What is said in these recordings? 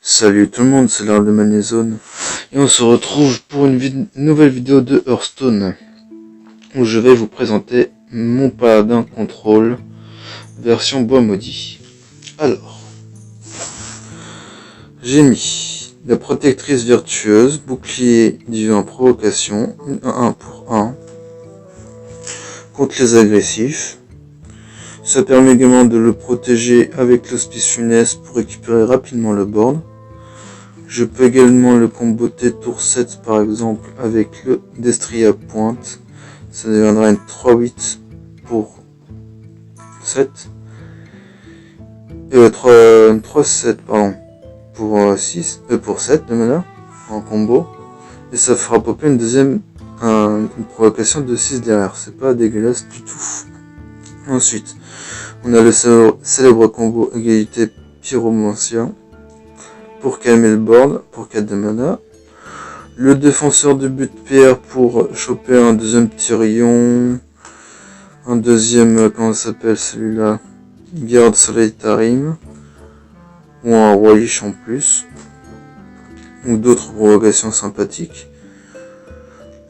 Salut tout le monde, c'est l'heure de Magnézone et on se retrouve pour une nouvelle vidéo de Hearthstone où je vais vous présenter mon paladin contrôle version bois maudit. Alors, j'ai mis la protectrice vertueuse, bouclier divin provocation, 1 pour 1 contre les agressifs. Ça permet également de le protéger avec l'hospice funeste pour récupérer rapidement le board. Je peux également le comboter tour 7 par exemple avec le Destrier à pointe. Ça deviendra une 3-8 pour 7. 3-7 pardon. Pour 6. Pour 7 de mana en combo. Et ça fera popper une provocation de 6 derrière. C'est pas dégueulasse du tout. Ensuite, on a le célèbre combo égalité pyromancien pour calmer le board pour 4 de mana. Le défenseur de but pierre pour choper un deuxième Tyrion. Un deuxième, comment ça s'appelle celui-là, Garde Soleil Tarim. Ou un Roi Lich en plus. Ou d'autres provocations sympathiques.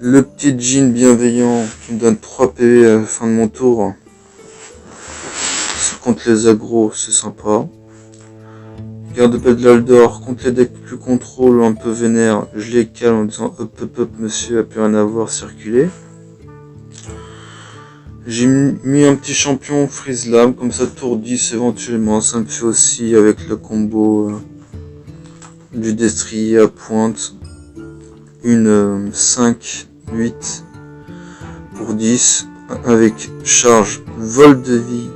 Le petit Djinn bienveillant qui me donne 3 PV à la fin de mon tour. Contre les agros, c'est sympa. Garde de l'Aldor, contre les decks plus contrôle un peu vénère, je les calme en disant hop monsieur, a plus rien à voir, circuler. J'ai mis un petit champion Freeze Lame, comme ça tour 10 éventuellement, ça me fait aussi avec le combo du Destrier à pointe, une 5-8 pour 10, avec charge vol de vie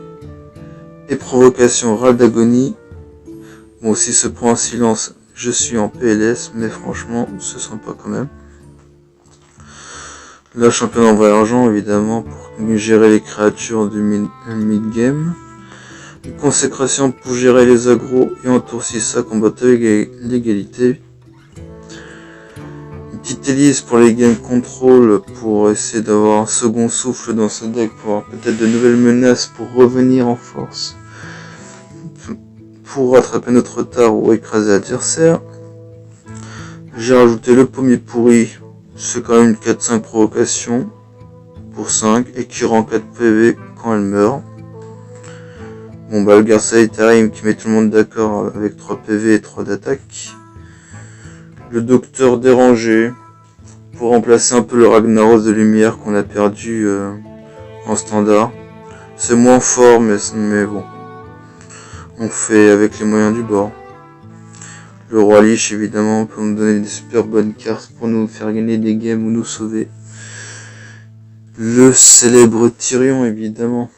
et provocation râle d'agonie. Bon, si se prend un silence, je suis en PLS, mais franchement, c'est sympa quand même. Là, champion d'envoi argent, évidemment, pour gérer les créatures du mid-game. Une consécration pour gérer les agros, et en tour 6, ça combattre avec l'égalité. Une petite hélice pour les game control, pour essayer d'avoir un second souffle dans ce deck, pour avoir peut-être de nouvelles menaces pour revenir en force. Pour rattraper notre retard ou écraser l'adversaire. J'ai rajouté le pommier pourri, c'est quand même une 4-5 provocation pour 5 et qui rend 4 PV quand elle meurt. Bon bah le Garçaï Tarim qui met tout le monde d'accord avec 3 PV et 3 d'attaque. Le docteur dérangé pour remplacer un peu le Ragnaros de lumière qu'on a perdu en standard. C'est moins fort mais bon. On fait avec les moyens du bord. Le Roi Lich évidemment peut nous donner des super bonnes cartes pour nous faire gagner des games ou nous sauver. Le célèbre Tyrion évidemment.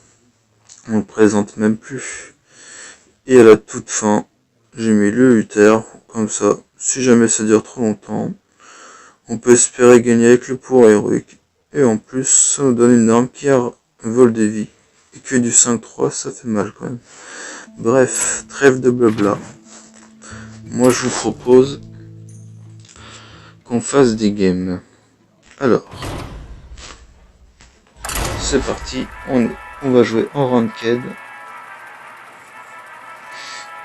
On le présente même plus. Et à la toute fin, j'ai mis le Uther. Comme ça, si jamais ça dure trop longtemps, on peut espérer gagner avec le pouvoir héroïque. Et en plus, ça nous donne une arme qui a vol de vie. Et que du 5-3, ça fait mal quand même. Bref, trêve de blabla. Moi je vous propose qu'on fasse des games. Alors, c'est parti, on va jouer en ranked.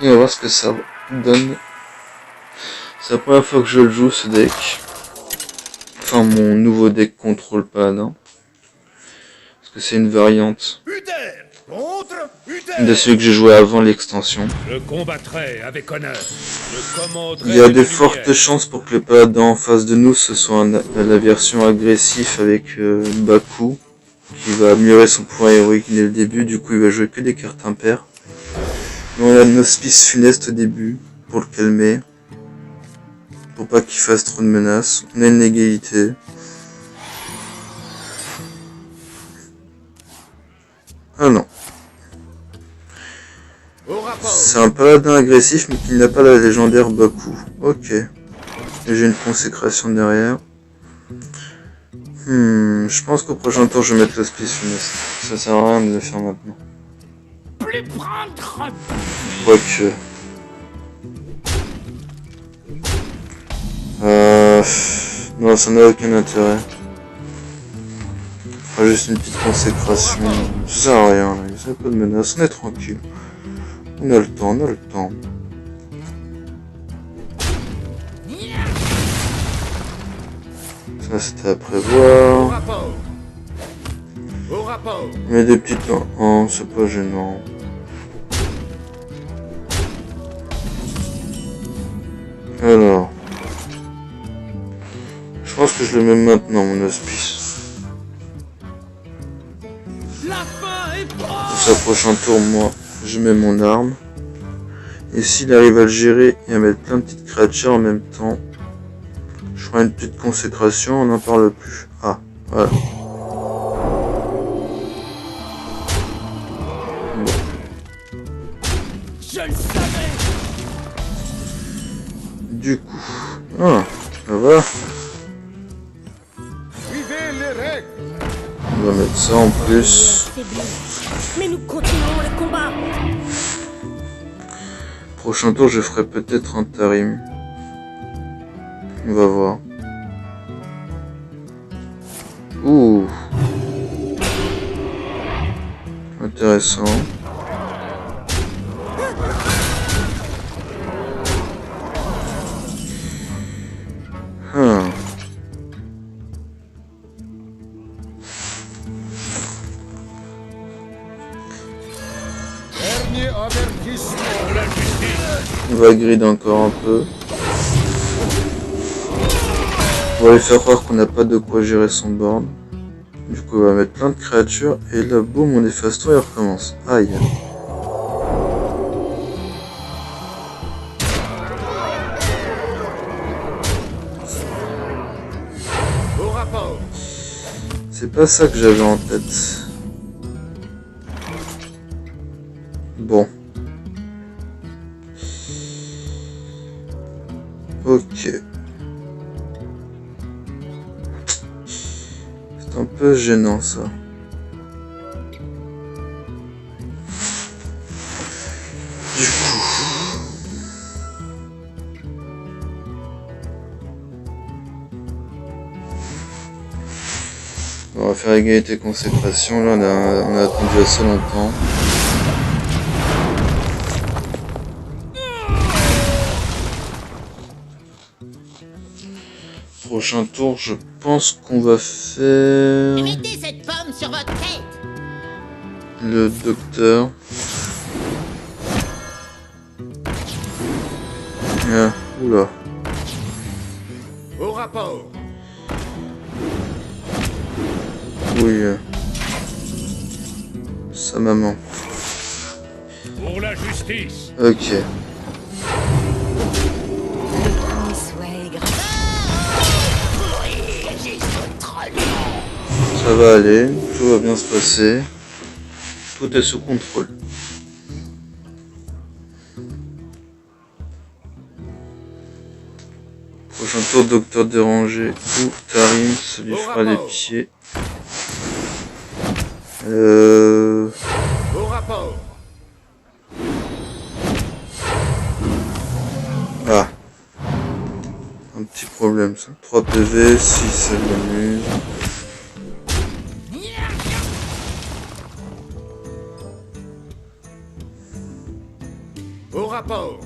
Et on va voir ce que ça donne. C'est la première fois que je le joue ce deck. Enfin mon nouveau deck contrôle paladin. Parce que c'est une variante de celui que j'ai joué avant l'extension. Je combattrai avec honneur. Il y a de fortes chances pour que le paladin en face de nous ce soit la version agressive avec Baku qui va améliorer son pouvoir héroïque dès le début, du coup il va jouer que des cartes impaires. Mais on a une hospice funeste au début pour le calmer, pour pas qu'il fasse trop de menaces. On a une égalité. Ah non. C'est un paladin agressif mais qui n'a pas la légendaire Baku. Ok. Et j'ai une consécration derrière. Je pense qu'au prochain tour je vais mettre l'hospice funeste. Ça sert à rien de le faire maintenant. Quoique. Non, ça n'a aucun intérêt. Juste une petite consécration. Ça sert à rien, il n'y a pas de menace, on est tranquille. On a le temps, on a le temps. Ça c'était à prévoir. rapport. Au rapport. Mais des petites... Oh, c'est pas gênant. Alors... Je pense que je le mets maintenant, mon hospice. La fin est Pour sa prochain tour, moi, je mets mon arme. Et s'il arrive à le gérer et à mettre plein de petites créatures en même temps, je ferai une petite consécration, on n'en parle plus. Ah, voilà. Bon. Je le savais. Du coup... Ah, ben voilà. Suivez les règles. On va mettre ça en plus. Mais nous continuons le combat. Prochain tour, je ferai peut-être un Tarim. On va voir. Ouh. Intéressant. Ah. Dernier avertissement. La justice. On va grid encore un peu. On va lui faire croire qu'on n'a pas de quoi gérer son board. Du coup, on va mettre plein de créatures. Et là, boum, on efface tout et on recommence. Aïe. Au rapport. C'est pas ça que j'avais en tête. Bon. Ok. C'est un peu gênant ça. Du coup. On va faire égalité consécration. Là, on a attendu assez longtemps. Prochain tour, je pense qu'on va faire Mettez cette pomme sur votre tête. le docteur. Ah, oula. Au rapport. Oui. Sa maman. Pour la justice. Ok. Ça va aller, tout va bien se passer. Tout est sous contrôle. Prochain tour, docteur dérangé ou Tarim, ça lui fera les pieds. Au rapport. Ah. Un petit problème ça. 3 PV, si ça m'amuse. Au rapport.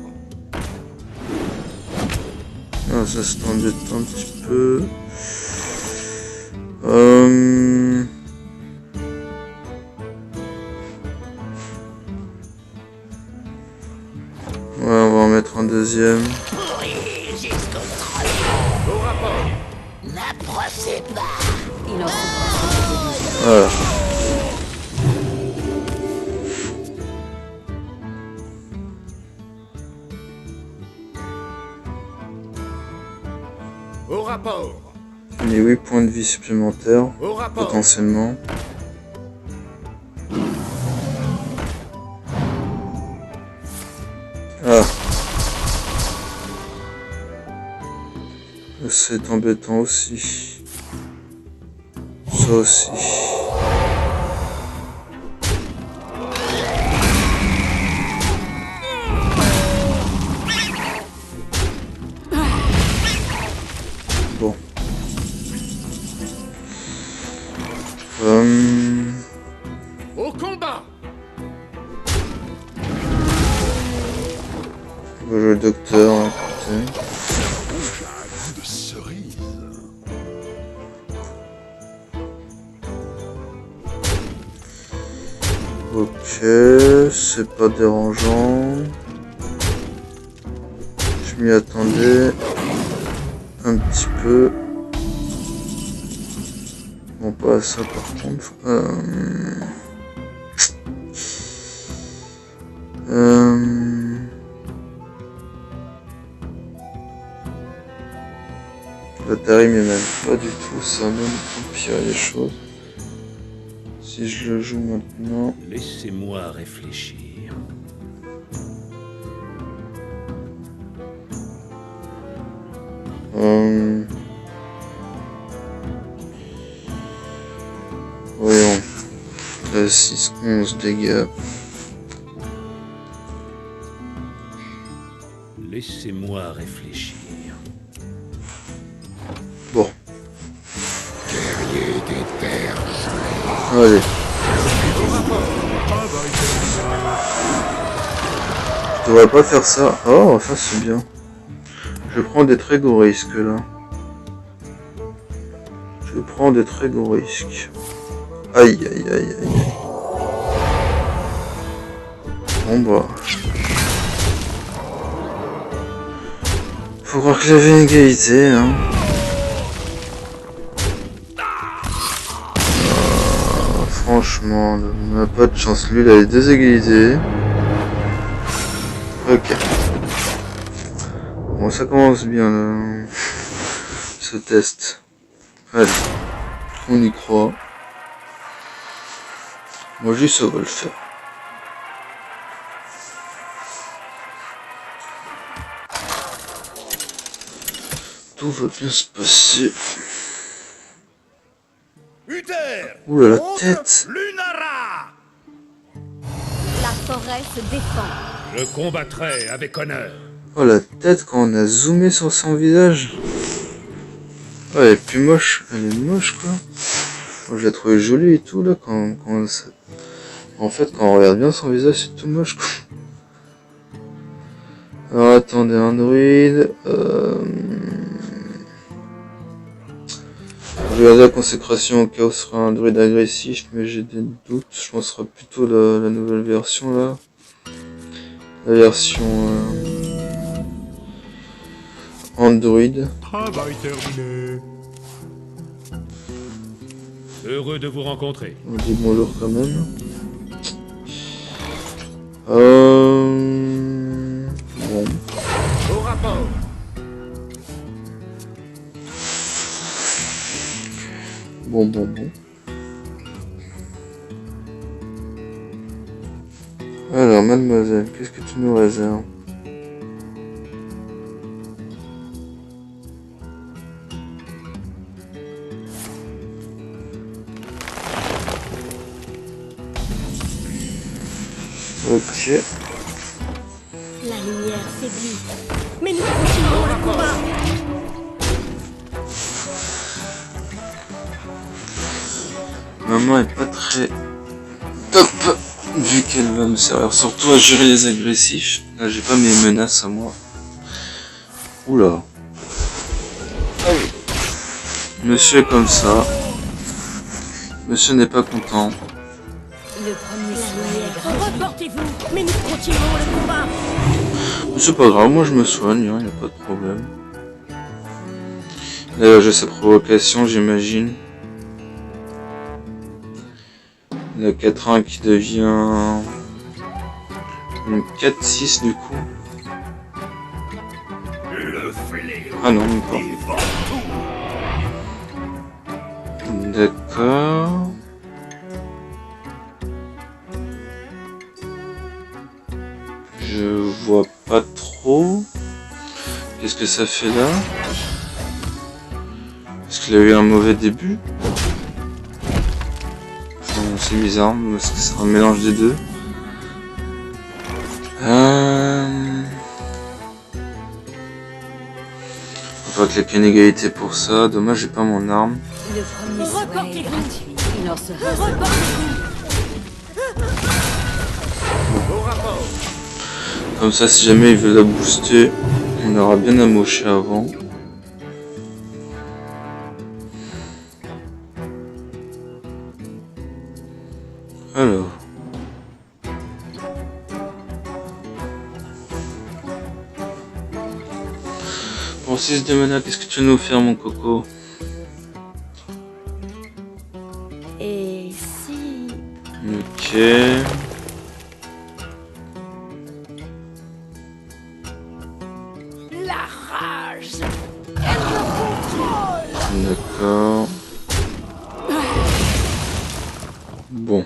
Ah, ça c'est embêtant un petit peu. Ouais, on va en mettre un deuxième. Au rapport. N'approchez pas. Il en Voilà. Au rapport. Les 8 points de vie supplémentaires, Au rapport. potentiellement. Ah. C'est embêtant aussi. Ça aussi. Bon. Au combat. On va jouer le docteur, hein, écoutez. c'est pas dérangeant. Je m'y attendais un petit peu. Bon, pas à ça par contre. La Tarim est même pas du tout, ça va même empirer les choses. Si je le joue maintenant... Laissez-moi réfléchir. Voyons. 6, 11 dégâts. Laissez-moi réfléchir. Bon. Allez. Je devrais pas faire ça. Oh, ça c'est bien. Je prends des très gros risques là. Je prends des très gros risques. Aïe aïe aïe aïe. Bon bah. Faut croire que j'avais une égalité, hein. Franchement, on n'a pas de chance. Lui, il a les deux égalités. Ok. Bon, ça commence bien, là. Ce test. Allez. On y croit. Moi, juste, ça va le faire. Tout va bien se passer. Ouh là, la tête. Lunara! La forêt se défend. Je combattrai avec honneur. Oh la tête quand on a zoomé sur son visage. Ouais, elle est plus moche. Elle est moche quoi. Moi, je l'ai trouvé jolie et tout là quand ça... En fait quand on regarde bien son visage c'est tout moche quoi. Alors attendez, un druide... Je vais regarder la consécration au cas où ce sera un druide agressif, mais j'ai des doutes. Je pense que ce sera plutôt la nouvelle version là. La version Android. Travail terminé. Heureux de vous rencontrer. On dit bonjour quand même. Bon. Au rapport. Bon. Alors, mademoiselle, qu'est-ce que tu nous réserves? Ok. La lumière faiblit. Mais nous continuons le combat. Maman est pas très top vu qu'elle va me servir surtout à gérer les agressifs. Là j'ai pas mes menaces à moi. Oula. Monsieur est comme ça. Monsieur n'est pas content. Le premier soin. Reportez-vous. Mais nous continuons le combat. C'est pas grave, moi je me soigne, hein, y a pas de problème. D'ailleurs j'ai sa provocation j'imagine. Le 4-1 qui devient une 4-6 du coup. Ah non, même pas. D'accord. Je vois pas trop. Qu'est-ce que ça fait là? Est-ce qu'il a eu un mauvais début? C'est bizarre, parce que c'est un mélange des deux. On va claquer une égalité pour ça. Dommage, j'ai pas mon arme. Le premier soin est gratuit. Il en sera. Au rapport. Comme ça, si jamais il veut la booster, on aura bien amoché avant. Alors. Pour 6 de mana, qu'est-ce que tu veux nous faire, mon coco? Et si... Ok. La rage. D'accord. Bon.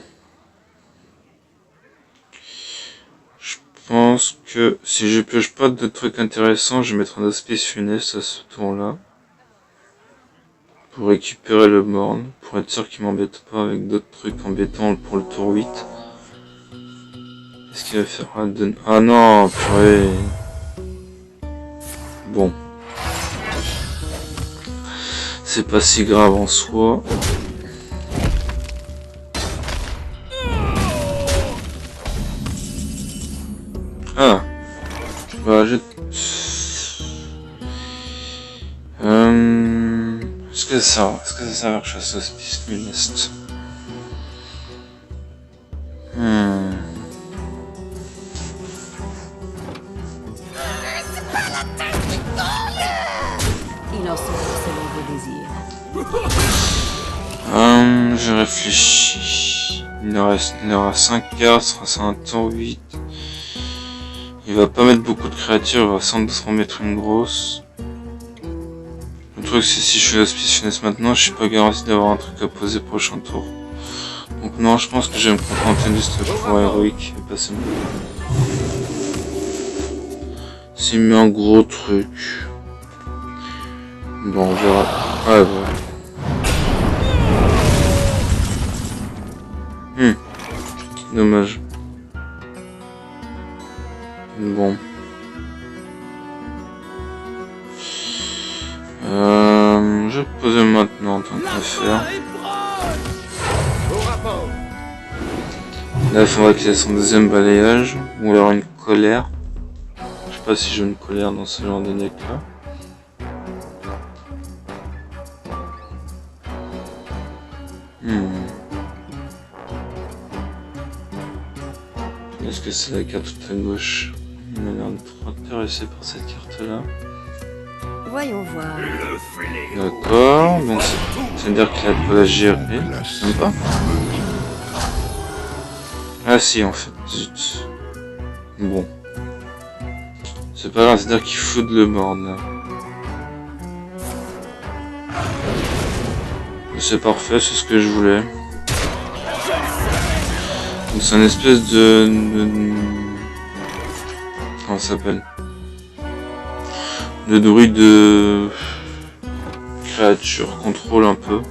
Je pense que si je pioche pas de trucs intéressants, je vais mettre un hospice funeste à ce tour-là. Pour récupérer le morne, pour être sûr qu'il m'embête pas avec d'autres trucs embêtants pour le tour 8. Qu'est-ce qu'il va faire? Ah non, purée. Bon. C'est pas si grave en soi. Ah. Bah, Est-ce que ça va que je fasse hospice funeste? Il en sera selon vos désirs. Je réfléchis. Il aura 5 cartes, ce sera un tour 8. Il va pas mettre beaucoup de créatures, il va sans doute en mettre une grosse. Le truc c'est si je fais l'hospice funeste maintenant, je suis pas garanti d'avoir un truc à poser prochain tour. Donc non, je pense que je vais me contenter du ce pouvoir héroïque et passer mon tour. S'il met un gros truc. Bon, on verra. Ah voilà. Dommage. Bon. Je vais poser maintenant en tant qu'affaire. Là, il faudra qu'il ait son deuxième balayage. Ou alors une colère. Je sais pas si j'ai une colère dans ce genre de deck là. Est-ce que c'est la carte tout à gauche? Il m'a l'air trop intéressé par cette carte là. Voyons voir. D'accord, donc ça veut dire qu'il a de quoi la gérer. Même pas. Ah si, en fait, zut. Bon. C'est pas grave, c'est-à-dire qu'il fout le board là. C'est parfait, c'est ce que je voulais. Donc c'est une espèce de... Comment ça s'appelle? De druide de... créature, contrôle un peu.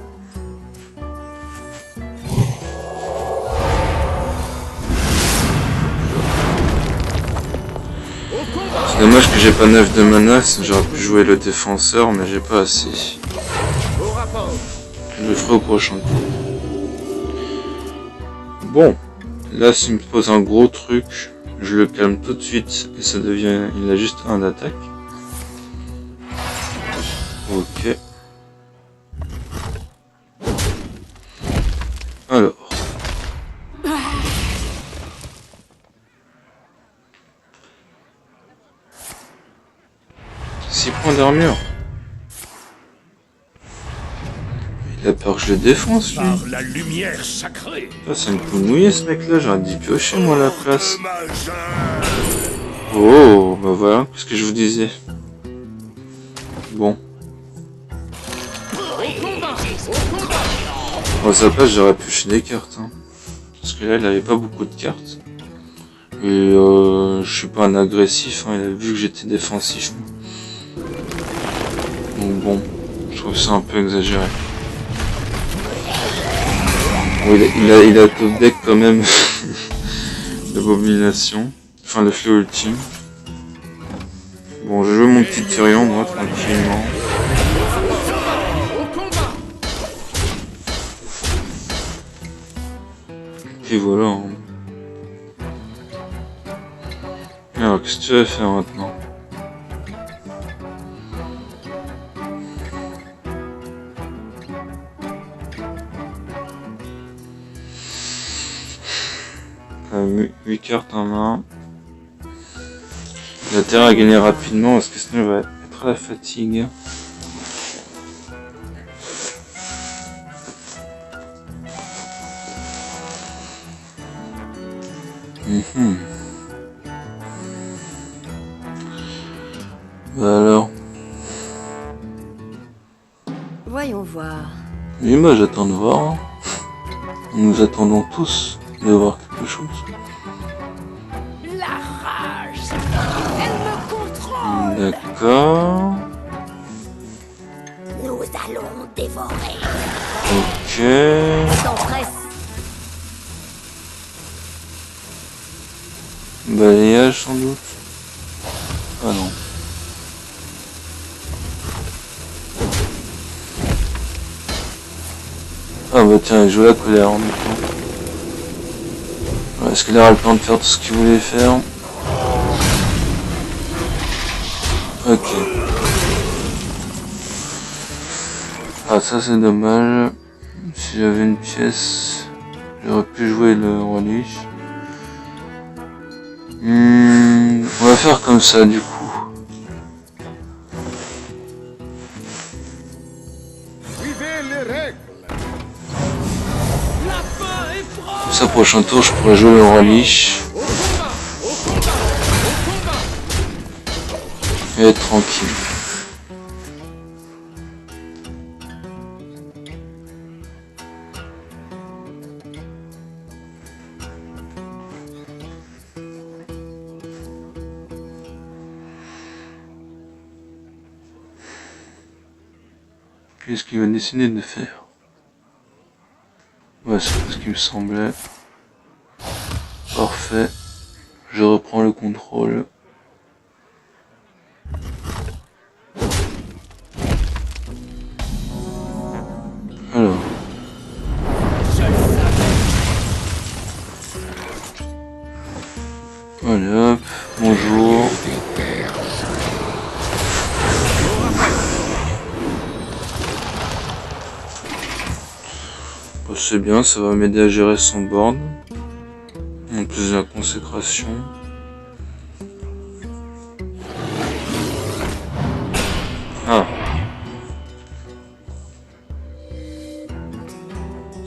C'est dommage que j'ai pas 9 de mana, j'aurais pu jouer le défenseur, mais j'ai pas assez. Je le ferai au prochain tour. Bon, là s'il me pose un gros truc, je le calme tout de suite et ça devient... Il a juste un d'attaque. Ok. Alors. 6 points d'armure. Il a peur que je le défonce, lui. Par la lumière sacrée. Ah, c'est une poule mouillée, ce mec-là. J'aurais dû piocher, moi, à la place. Oh, bah voilà, ce que je vous disais. Bon. Bon, à sa place, j'aurais pioché des cartes. Hein. Parce que là, il avait pas beaucoup de cartes. Et je suis pas un agressif, hein. Il a vu que j'étais défensif. Donc bon, je trouve ça un peu exagéré. Bon, il a top deck quand même l'abomination. Enfin, le fléau ultime. Bon, je joue mon petit Tyrion, moi, tranquillement. Et voilà. Hein. Alors, qu'est-ce que tu vas faire maintenant? Euh, 8 cartes en main. Il a intérêt à gagner rapidement parce que sinon il va être vaincre la fatigue. Bah alors. Voyons voir. Oui, bah j'attends de voir. Hein. Nous attendons tous de voir quelque chose. La rage elle me contrôle. D'accord. Nous allons dévorer. Ok. S'empresse. Balayage sans doute. Ah non. Ah bah tiens, il joue la colère en même temps. Est-ce qu'il aura le temps de faire tout ce qu'il voulait faire? Ok. Ah ça c'est dommage. Si j'avais une pièce, j'aurais pu jouer le relish. On va faire comme ça du coup. Suivez les règles. La fin est proche. Comme ça prochain tour je pourrais jouer le relish Au combat. Au combat. Au combat. et être tranquille. Qu'est-ce qu'il va décider de faire? Ouais, c'est ce qui me semblait. Parfait. Je reprends le contrôle. Alors. Allez hop, bonjour. Bon, c'est bien, ça va m'aider à gérer son board. En plus de la consécration. Ah.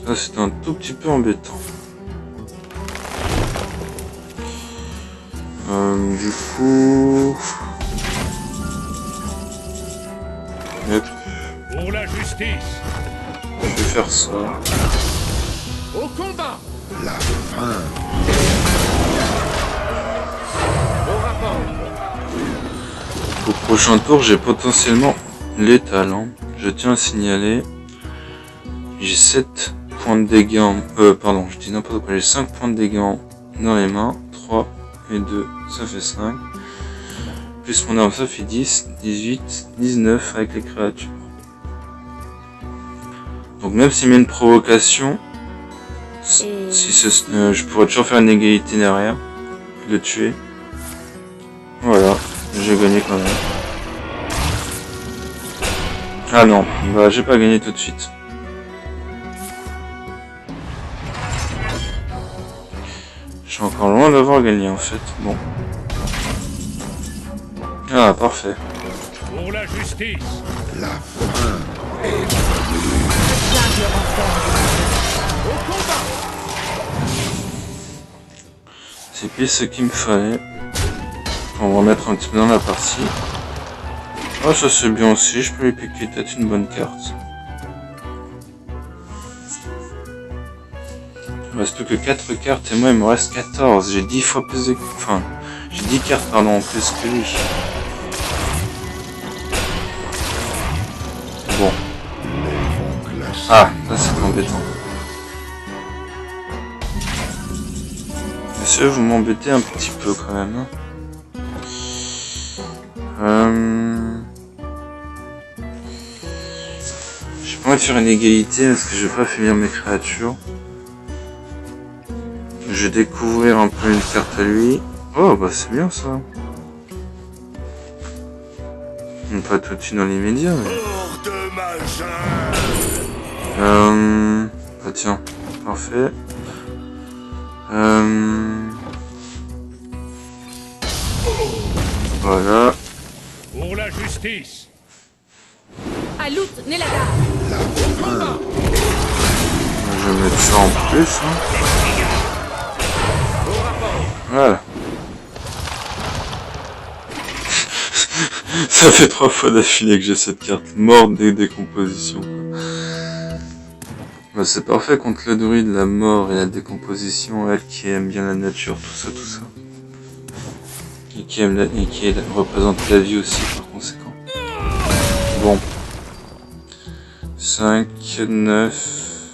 Ça c'est un tout petit peu embêtant. Du coup... Yep, Pour la justice. je vais faire ça. Au combat. La fin. Au rapport. Au prochain tour, j'ai potentiellement létal. Hein. Je tiens à signaler. J'ai 7 points de dégâts en... pardon, je dis n'importe quoi. J'ai 5 points de dégâts dans les mains. 3 et 2, ça fait 5. Plus mon arme, ça fait 10, 18, 19 avec les créatures. Donc même s'il met une provocation, je pourrais toujours faire une égalité derrière. Le tuer. Voilà, j'ai gagné quand même. Ah non, bah j'ai pas gagné tout de suite. Je suis encore loin d'avoir gagné en fait. Bon. Ah parfait. Pour la justice. La fin. Au combat. C'est pile ce qu'il me fallait. On va remettre un petit peu dans la partie. Ah ça c'est bien aussi, je peux lui piquer peut-être une bonne carte. Il me reste plus que 4 cartes et moi il me reste 14. J'ai 10 fois plus de... Enfin, j'ai 10 cartes pardon en plus que lui. Bon. Ah, là c'est embêtant. Monsieur, vous m'embêtez un petit peu quand même. J'ai pas envie de faire une égalité parce que je vais pas finir mes créatures. Je vais découvrir un peu une carte à lui. Oh bah c'est bien ça. Pas tout de suite dans l'immédiat mais... Hors de ma Bah tiens, parfait. Voilà. Pour la justice. Alut Nelada. Je vais mettre ça en plus. Hein. Voilà. Ça fait 3 fois d'affilée que j'ai cette carte. Mort des décompositions. Bah, c'est parfait contre le druide, la mort et la décomposition, elle qui aime bien la nature, tout ça. Et qui représente la vie aussi par conséquent. Bon. 5, 9,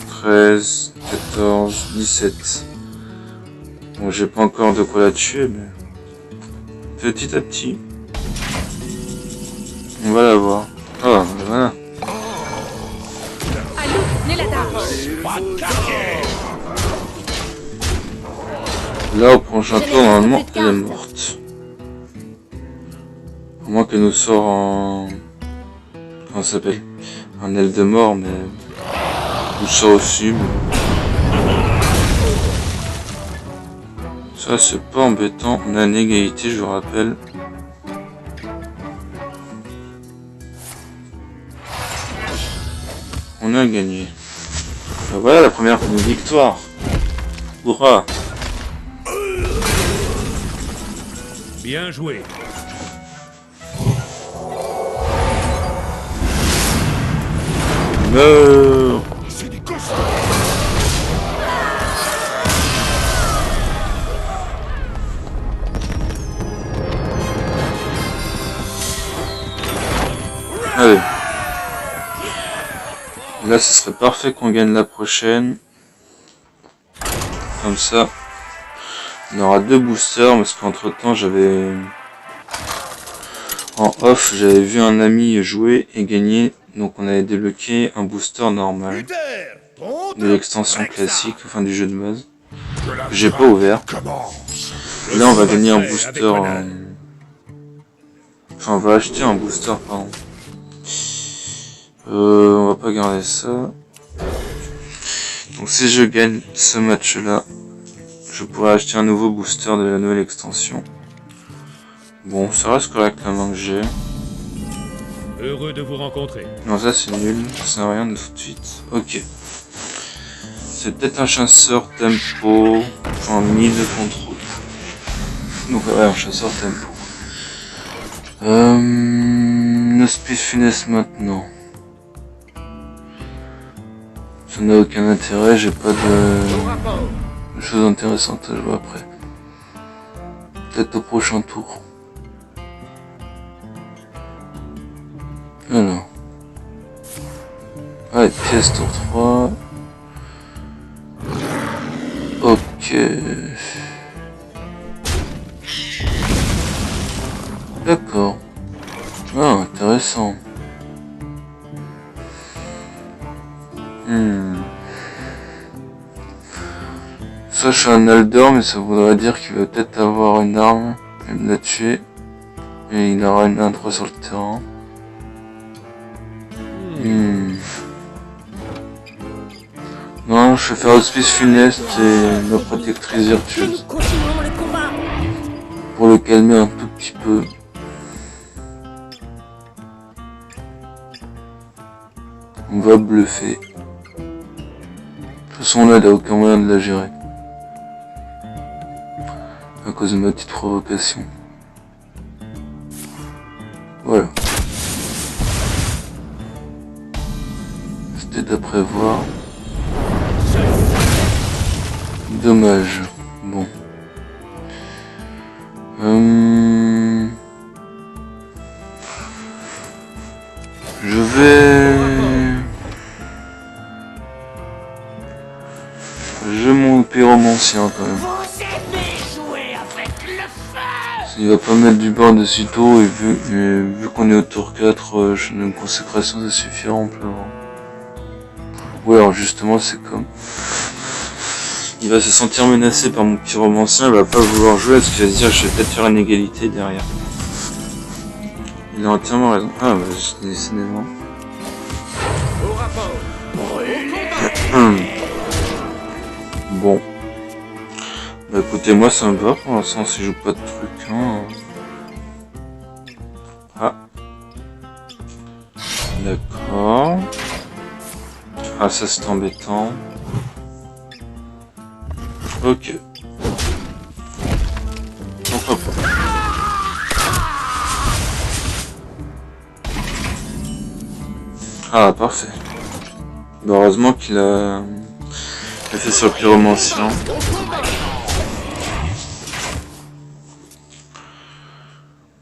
13, 14, 17. Bon, j'ai pas encore de quoi la tuer, mais petit à petit, on va la voir. Oh, voilà. Là, au prochain tour, normalement, elle est morte. À moins qu'elle nous sort en... Comment ça s'appelle? Un aile de mort, mais... Ou ça aussi, mais... Ça, c'est pas embêtant. On a une égalité, je vous rappelle. On a gagné. Ben voilà la première victoire. Hurrah! Bien joué. Meurs! C'est des cochons. Allez. Là, ce serait parfait qu'on gagne la prochaine. Comme ça. On aura 2 boosters, parce qu'entre temps, j'avais... En off, j'avais vu un ami jouer et gagner. Donc on avait débloqué un booster normal. De l'extension classique, enfin du jeu de base. Que j'ai pas ouvert. Et là, on va gagner un booster... Enfin, on va acheter un booster, pardon. On va pas garder ça. Donc si je gagne ce match là, je pourrais acheter un nouveau booster de la nouvelle extension. Bon, ça reste correct la main que j'ai. Heureux de vous rencontrer. Non, ça c'est nul, ça sert à rien de tout de suite. Ok. C'est peut-être un chasseur tempo en mid contrôle. Donc ouais, un chasseur tempo. No speed finesse maintenant. Ça n'a aucun intérêt, j'ai pas de choses intéressantes à jouer après. Peut-être au prochain tour. Alors. Allez, pièce tour 3. Ok. D'accord. Ah, intéressant. Ça, je suis un Aldor, mais ça voudrait dire qu'il va peut-être avoir une arme et me la tuer. Et il aura une 1-3 sur le terrain. Non, je vais faire Auspice Funeste et la protectrice vertueuse. Continuons le combat. Pour le calmer un tout petit peu. On va bluffer. De toute façon là, il n'y a aucun moyen de la gérer. À cause de ma petite provocation. Voilà. C'était à prévoir. Dommage. Bon. Je vais... Je mon pyromancien quand même. Il va pas mettre du beurre de sitôt et vu qu'on est au tour 4, une consécration ça suffira amplement. Ouais, alors justement c'est comme... Il va se sentir menacé par mon pyromancien, il va pas vouloir jouer parce qu'il va se dire je vais peut-être faire une égalité derrière. Il a entièrement raison. Ah bah décidément. Au rapport. Bon. Bah écoutez, moi ça me va pour l'instant si je joue pas de trucs. Hein. Ah, ça c'est embêtant. Ok. Pourquoi pas. Ah, parfait. Bah, heureusement qu'il a fait sur le pyromancien.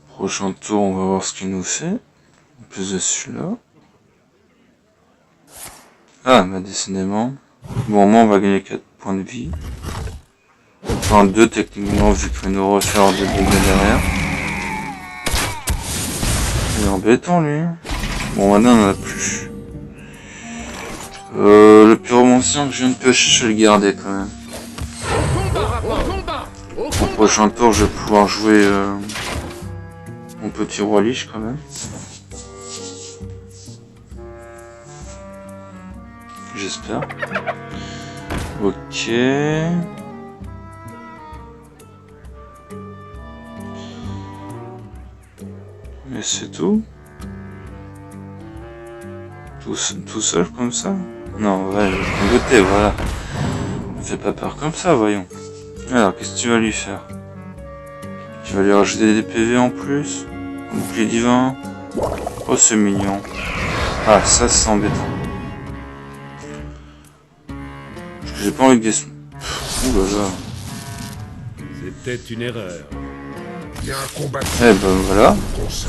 Prochain tour, on va voir ce qu'il nous fait. En plus de celui-là. Ah, bah décidément. Bon, au moins on va gagner 4 points de vie. Enfin 2 techniquement, vu qu'il va nous refaire des dégâts derrière. Il est embêtant lui. Bon, maintenant on en a plus. Le pyromancien que je viens de piocher, je vais le garder quand même. Au prochain tour, je vais pouvoir jouer mon petit roi Lich quand même. J'espère. Ok. Et c'est tout. Tout seul comme ça? Non, ouais, je vais t'embêter, voilà. Ne fais pas peur comme ça, voyons. Alors, qu'est-ce que tu vas lui faire? Tu vas lui rajouter des PV en plus? Un bouclier divin? Oh, c'est mignon. Ah, ça, c'est embêtant. Parce que j'ai pas envie de guess. Ouh là là. C'était une erreur. Il y a un combat. Eh ben voilà.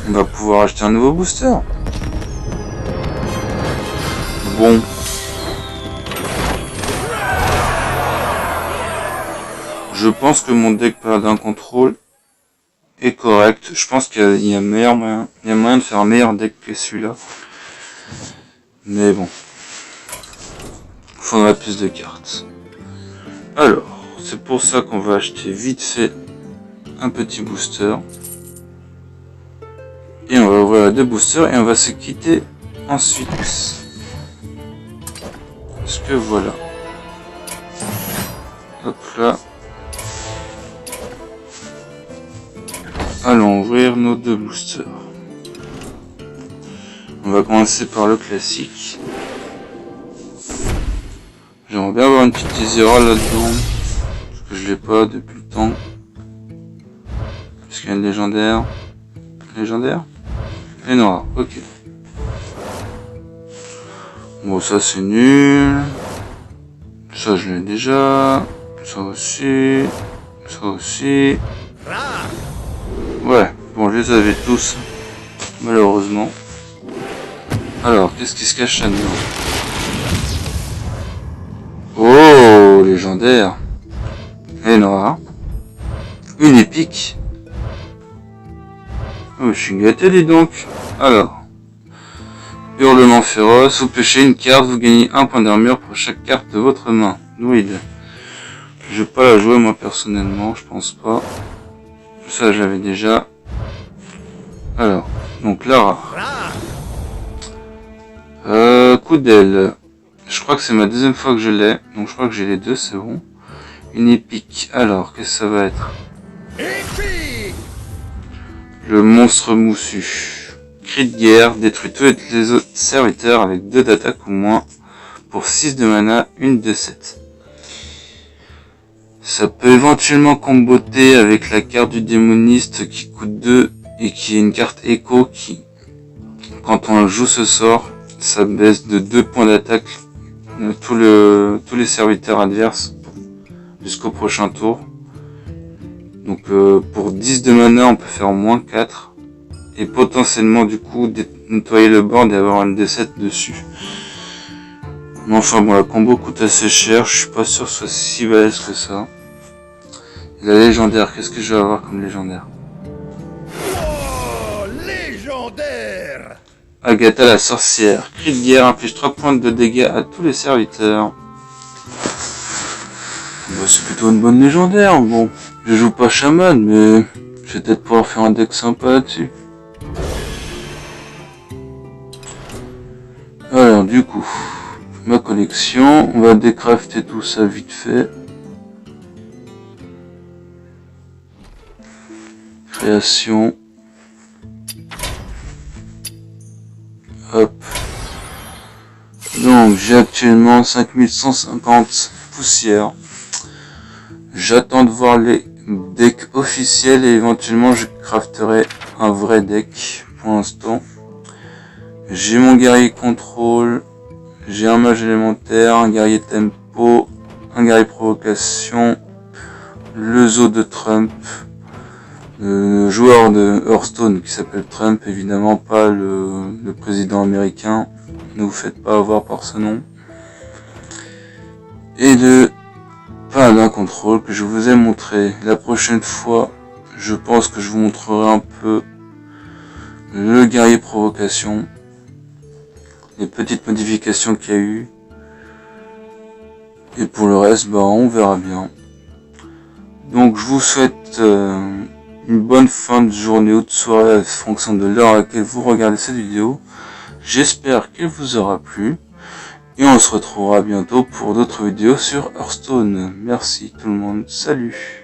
On va pouvoir acheter un nouveau booster. Bon. Je pense que mon deck Paladin Control est correct. Je pense qu'il y a moyen de faire un meilleur deck que celui-là. Mais bon. Il faudra plus de cartes. Alors, c'est pour ça qu'on va acheter vite fait un petit booster. Et on va ouvrir 2 boosters et on va se quitter ensuite. Parce que voilà. Hop là. Allons ouvrir nos 2 boosters. On va commencer par le classique. J'aimerais bien avoir une petite Izira là-dedans. Parce que je l'ai pas depuis le temps. Parce qu'il y a une légendaire. Légendaire? Et noire, ok. Bon, ça c'est nul. Ça je l'ai déjà. Ça aussi. Ça aussi. Ouais, bon, je les avais tous. Malheureusement. Alors, qu'est-ce qui se cache là-dedans? Oh, légendaire. Et noire. Une épique. Oh, je suis gâté, dis donc. Alors. Hurlement féroce, vous pêchez une carte, vous gagnez 1 point d'armure pour chaque carte de votre main. Druide. Je vais pas la jouer moi personnellement, je pense pas. Ça j'avais déjà. Alors, donc Lara. Coup d'aile. Je crois que c'est ma 2e fois que je l'ai, donc je crois que j'ai les 2, c'est bon. Une épique. Alors, qu'est-ce que ça va être? Le monstre moussu. Cri de guerre, détruit tous les autres serviteurs avec 2 d'attaque ou moins pour 6 de mana, une de 7. Ça peut éventuellement comboter avec la carte du démoniste qui coûte 2 et qui est une carte écho qui, quand on joue ce sort, ça baisse de 2 points d'attaque tous les serviteurs adverses jusqu'au prochain tour. Donc pour 10 de mana, on peut faire moins 4. Et potentiellement du coup nettoyer le board et avoir une D7 dessus. Mais enfin bon, la combo coûte assez cher, je suis pas sûr que ce soit si balèze que ça. Et la légendaire, qu'est-ce que je vais avoir comme légendaire? Oh, légendaire! Agatha la sorcière, cri de guerre, inflige 3 points de dégâts à tous les serviteurs. Bah, c'est plutôt une bonne légendaire, bon. Je joue pas chaman, mais je vais peut-être pouvoir faire un deck sympa là-dessus. Alors du coup, ma collection, on va décrafter tout ça vite fait. Création. Hop. Donc j'ai actuellement 5150 poussières. J'attends de voir les decks officiels et éventuellement je crafterai un vrai deck. Pour l'instant j'ai mon guerrier contrôle, j'ai un mage élémentaire, un guerrier tempo, un guerrier provocation, le zoo de Trump, le joueur de Hearthstone qui s'appelle Trump, évidemment pas le président américain, ne vous faites pas avoir par ce nom, et le paladin contrôle que je vous ai montré. La prochaine fois je pense que je vous montrerai un peu le guerrier provocation, les petites modifications qu'il y a eu, et pour le reste on verra bien. Donc je vous souhaite une bonne fin de journée ou de soirée en fonction de l'heure à laquelle vous regardez cette vidéo. J'espère qu'elle vous aura plu et on se retrouvera bientôt pour d'autres vidéos sur Hearthstone. Merci tout le monde, salut.